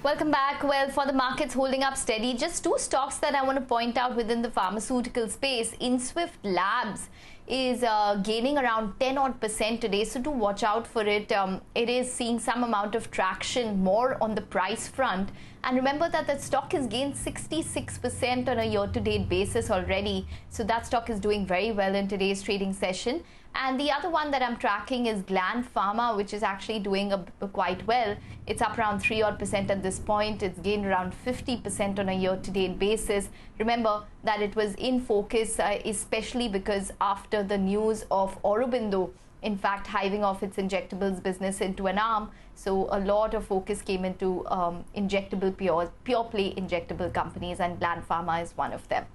Welcome back. Well, for the markets holding up steady, just two stocks that I want to point out within the pharmaceutical space. InSwift Labs is gaining around 10% today, so do watch out for it. It is seeing some amount of traction more on the price front. And remember that the stock has gained 66% on a year-to-date basis already. So that stock is doing very well in today's trading session. And the other one that I'm tracking is Gland Pharma, which is actually doing quite well. It's up around 3% at this point. It's gained around 50% on a year-to-date basis. Remember that it was in focus, especially because after the news of Aurobindo, in fact, hiving off its injectables business into an arm. So a lot of focus came into pure play injectable companies, and Gland Pharma is one of them.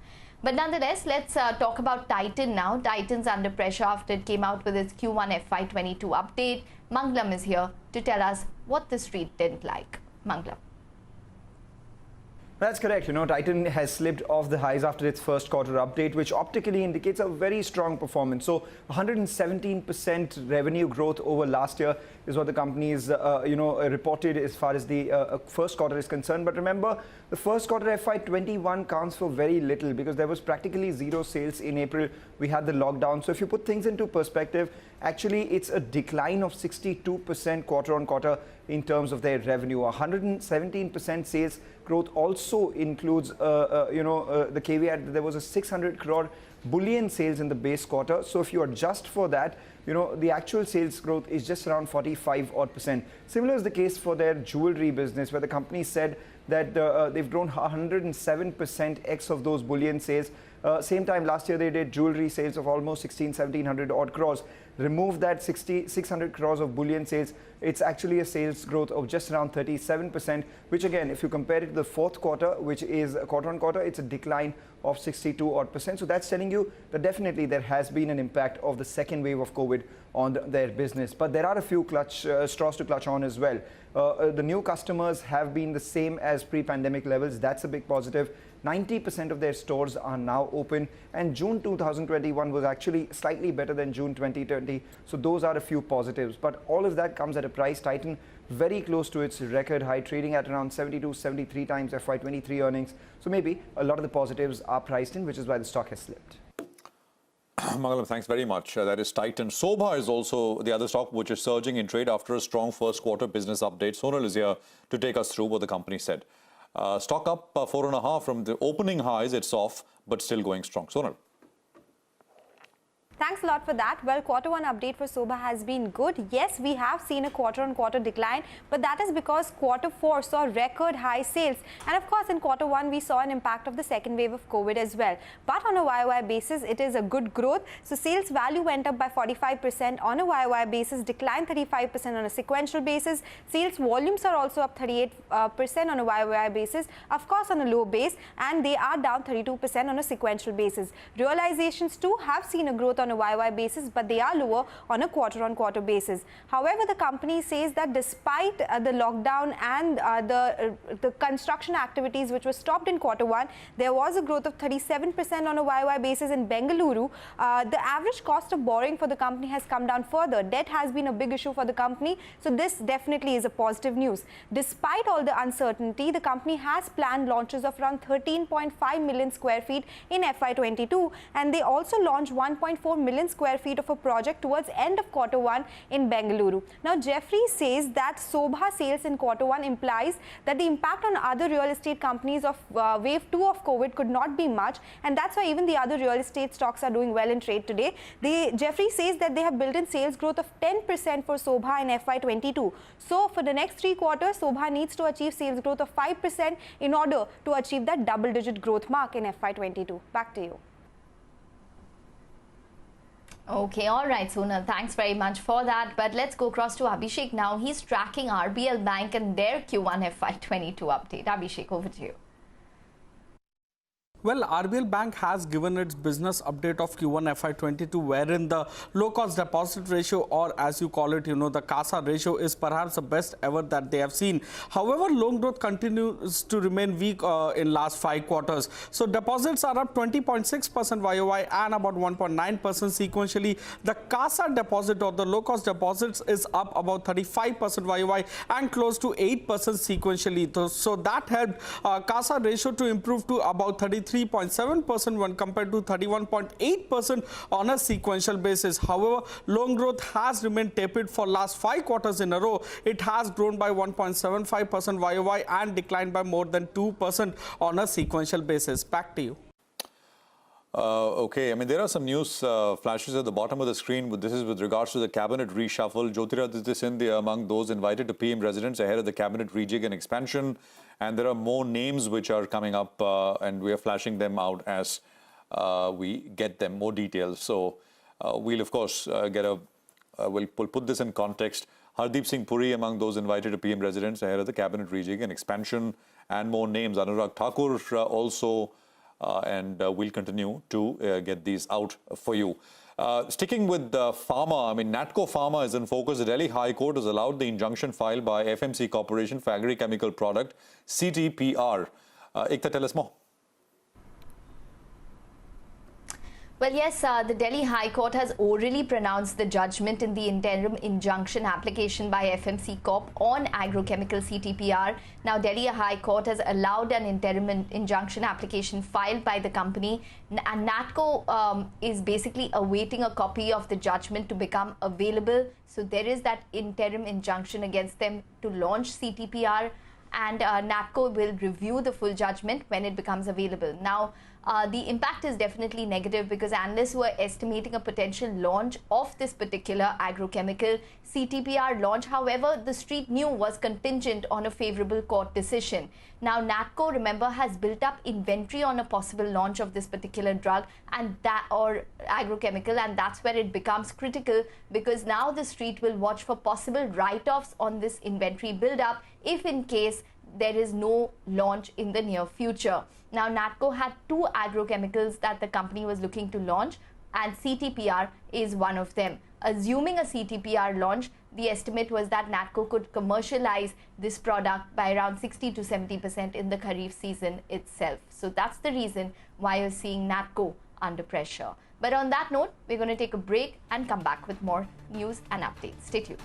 But nonetheless, let's talk about Titan now. Titan's under pressure after it came out with its Q1FY22 update. Mangalam is here to tell us what the street didn't like. Mangalam. That's correct. Titan has slipped off the highs after its first quarter update, which optically indicates a very strong performance. So 117% revenue growth over last year is what the company is, reported as far as the first quarter is concerned. But remember, the first quarter FY21 counts for very little because there was practically zero sales in April. We had the lockdown. So if you put things into perspective, actually it's a decline of 62% quarter on quarter in terms of their revenue. 117% sales growth also includes, the caveat that there was a 600 crore bullion sales in the base quarter. So if you adjust for that, the actual sales growth is just around 45% odd. Similar is the case for their jewelry business, where the company said that they've grown 107% X of those bullion sales. Same time last year, they did jewelry sales of almost 1700 odd crores. Remove that 600 crores of bullion sales, it's actually a sales growth of just around 37%, which again, if you compare it to the fourth quarter, which is quarter on quarter, it's a decline of 62 odd %. So that's telling you that definitely there has been an impact of the second wave of COVID on their business. But there are a few straws to clutch on as well. The new customers have been the same as pre-pandemic levels. That's a big positive. 90% of their stores are now open, and June 2021 was actually slightly better than June 2020. So those are a few positives. But all of that comes at a price. Titan very close to its record high, trading at around 72, 73 times FY23 earnings. So maybe a lot of the positives are priced in, which is why the stock has slipped. Mangalam, thanks very much. That is Titan. Sobha is also the other stock which is surging in trade after a strong first quarter business update. Sonal is here to take us through what the company said. Stock up 4.5 from the opening highs. It's off, but still going strong. Sonal. Thanks a lot for that. Well, quarter one update for Sobha has been good. Yes, we have seen a quarter-on-quarter decline, but that is because quarter four saw record high sales. And of course, in quarter one, we saw an impact of the second wave of COVID as well. But on a YOY basis, it is a good growth. So sales value went up by 45% on a YOY basis, declined 35% on a sequential basis. Sales volumes are also up 38% on a YOY basis, of course on a low base, and they are down 32% on a sequential basis. Realizations too have seen a growth on a YOY basis, but they are lower on a quarter-on-quarter basis. However, the company says that despite the lockdown and the construction activities which were stopped in quarter one, there was a growth of 37% on a YOY basis in Bengaluru. The average cost of borrowing for the company has come down further. Debt has been a big issue for the company, so this definitely is a positive news. Despite all the uncertainty, the company has planned launches of around 13.5 million square feet in FY22, and they also launched 1.4 million square feet of a project towards end of quarter one in Bengaluru. Now, Jeffrey says that Sobha sales in quarter one implies that the impact on other real estate companies of wave 2 of COVID could not be much, and that's why even the other real estate stocks are doing well in trade today. Jeffrey says that they have built in sales growth of 10% for Sobha in FY22. So for the next 3 quarters, Sobha needs to achieve sales growth of 5% in order to achieve that double-digit growth mark in FY22. Back to you. Okay, all right, Sonal, thanks very much for that. But let's go across to Abhishek now. He's tracking RBL Bank and their Q1 FY22 update. Abhishek, over to you. Well, RBL Bank has given its business update of Q1FY22, wherein the low-cost deposit ratio, or as you call it, the CASA ratio, is perhaps the best ever that they have seen. However, loan growth continues to remain weak in last 5 quarters. So deposits are up 20.6% YOY and about 1.9% sequentially. The CASA deposit, or the low-cost deposits, is up about 35% YOY and close to 8% sequentially. So that helped CASA ratio to improve to about 33.7% when compared to 31.8% on a sequential basis. However, loan growth has remained tepid for last 5 quarters in a row. It has grown by 1.75% YOY and declined by more than 2% on a sequential basis. Back to you. Okay, I mean, there are some news flashes at the bottom of the screen. This is with regards to the cabinet reshuffle. Jyotiraditya Scindia among those invited to PM residence ahead of the cabinet rejig and expansion. And there are more names which are coming up, and we are flashing them out as we get them, more details. So we'll, of course, we'll put this in context. Hardeep Singh Puri among those invited to PM residence ahead of the cabinet rejig and expansion, and more names. Anurag Thakur also. And we'll continue to get these out for you. Sticking with pharma, I mean, Natco Pharma is in focus. The Delhi High Court has allowed the injunction filed by FMC Corporation for Agri-Chemical Product, CTPR. Ekta, tell us more. Well, yes, the Delhi High Court has orally pronounced the judgment in the interim injunction application by FMC Corp on agrochemical CTPR. Now, Delhi High Court has allowed an interim injunction application filed by the company, and Natco is basically awaiting a copy of the judgment to become available. So there is that interim injunction against them to launch CTPR, and Natco will review the full judgment when it becomes available. Now, the impact is definitely negative because analysts were estimating a potential launch of this particular agrochemical CTPR launch. However, the street knew was contingent on a favorable court decision. Now, Natco, remember, has built up inventory on a possible launch of this particular drug and that or agrochemical, and that's where it becomes critical because now the street will watch for possible write-offs on this inventory build-up if in case there is no launch in the near future. Now, Natco had 2 agrochemicals that the company was looking to launch, and CTPR is one of them. Assuming a CTPR launch, the estimate was that Natco could commercialize this product by around 60 to 70% in the Kharif season itself. So that's the reason why you're seeing Natco under pressure. But on that note, we're going to take a break and come back with more news and updates. Stay tuned.